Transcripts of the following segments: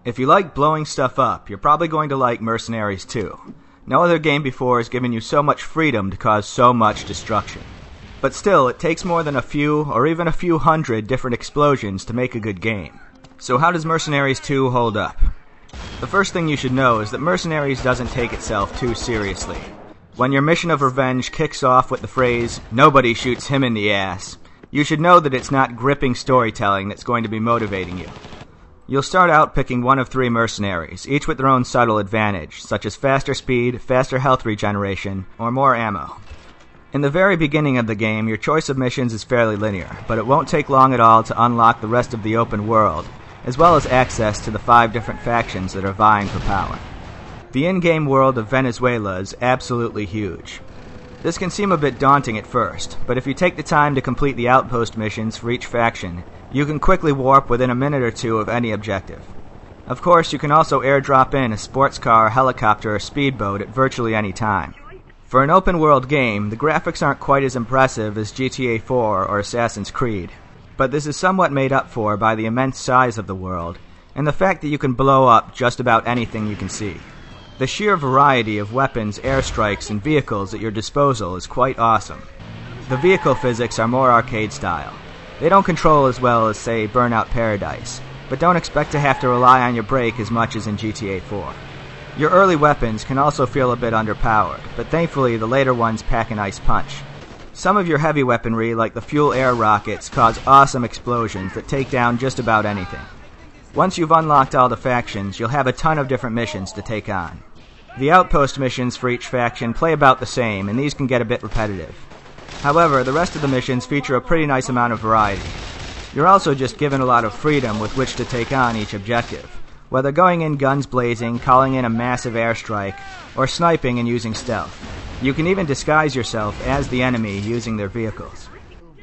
If you like blowing stuff up, you're probably going to like Mercenaries 2. No other game before has given you so much freedom to cause so much destruction. But still, it takes more than a few, or even a few hundred different explosions to make a good game. So how does Mercenaries 2 hold up? The first thing you should know is that Mercenaries doesn't take itself too seriously. When your mission of revenge kicks off with the phrase, "Nobody shoots him in the ass," you should know that it's not gripping storytelling that's going to be motivating you. You'll start out picking one of 3 mercenaries, each with their own subtle advantage, such as faster speed, faster health regeneration, or more ammo. In the very beginning of the game, your choice of missions is fairly linear, but it won't take long at all to unlock the rest of the open world, as well as access to the 5 different factions that are vying for power. The in-game world of Venezuela is absolutely huge. This can seem a bit daunting at first, but if you take the time to complete the outpost missions for each faction, you can quickly warp within a minute or 2 of any objective. Of course, you can also airdrop in a sports car, helicopter, or speedboat at virtually any time. For an open-world game, the graphics aren't quite as impressive as GTA 4 or Assassin's Creed, but this is somewhat made up for by the immense size of the world, and the fact that you can blow up just about anything you can see. The sheer variety of weapons, airstrikes, and vehicles at your disposal is quite awesome. The vehicle physics are more arcade style. They don't control as well as, say, Burnout Paradise, but don't expect to have to rely on your brake as much as in GTA 4. Your early weapons can also feel a bit underpowered, but thankfully the later ones pack a nice punch. Some of your heavy weaponry, like the fuel air rockets, cause awesome explosions that take down just about anything. Once you've unlocked all the factions, you'll have a ton of different missions to take on. The outpost missions for each faction play about the same, and these can get a bit repetitive. However, the rest of the missions feature a pretty nice amount of variety. You're also just given a lot of freedom with which to take on each objective, whether going in guns blazing, calling in a massive airstrike, or sniping and using stealth. You can even disguise yourself as the enemy using their vehicles.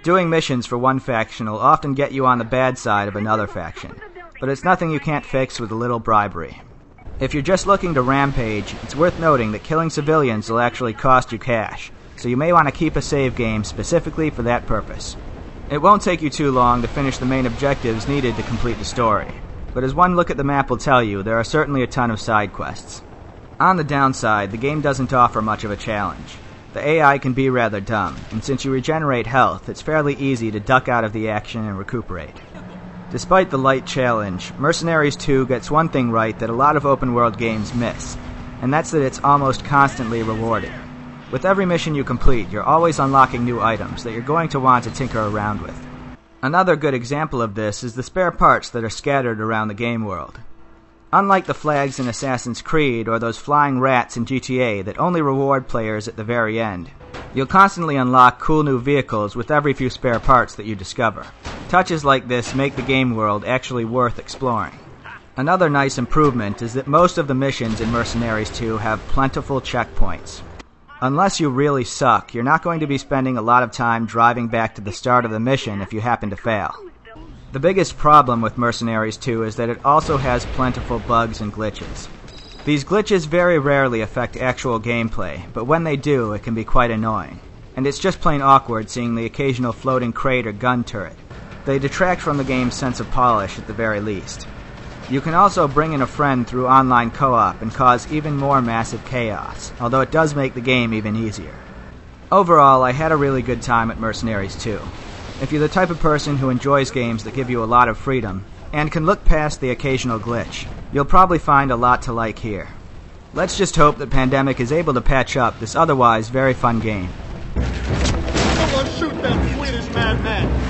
Doing missions for one faction will often get you on the bad side of another faction, but it's nothing you can't fix with a little bribery. If you're just looking to rampage, it's worth noting that killing civilians will actually cost you cash, so you may want to keep a save game specifically for that purpose. It won't take you too long to finish the main objectives needed to complete the story, but as one look at the map will tell you, there are certainly a ton of side quests. On the downside, the game doesn't offer much of a challenge. The AI can be rather dumb, and since you regenerate health, it's fairly easy to duck out of the action and recuperate. Despite the light challenge, Mercenaries 2 gets one thing right that a lot of open-world games miss, and that's that it's almost constantly rewarding. With every mission you complete, you're always unlocking new items that you're going to want to tinker around with. Another good example of this is the spare parts that are scattered around the game world. Unlike the flags in Assassin's Creed or those flying rats in GTA that only reward players at the very end, you'll constantly unlock cool new vehicles with every few spare parts that you discover. Touches like this make the game world actually worth exploring. Another nice improvement is that most of the missions in Mercenaries 2 have plentiful checkpoints. Unless you really suck, you're not going to be spending a lot of time driving back to the start of the mission if you happen to fail. The biggest problem with Mercenaries 2 is that it also has plentiful bugs and glitches. These glitches very rarely affect actual gameplay, but when they do, it can be quite annoying. And it's just plain awkward seeing the occasional floating crate or gun turret. They detract from the game's sense of polish at the very least. You can also bring in a friend through online co-op and cause even more massive chaos, although it does make the game even easier. Overall, I had a really good time at Mercenaries 2. If you're the type of person who enjoys games that give you a lot of freedom, and can look past the occasional glitch, you'll probably find a lot to like here. Let's just hope that Pandemic is able to patch up this otherwise very fun game. I'm gonna shoot that Swedish madman!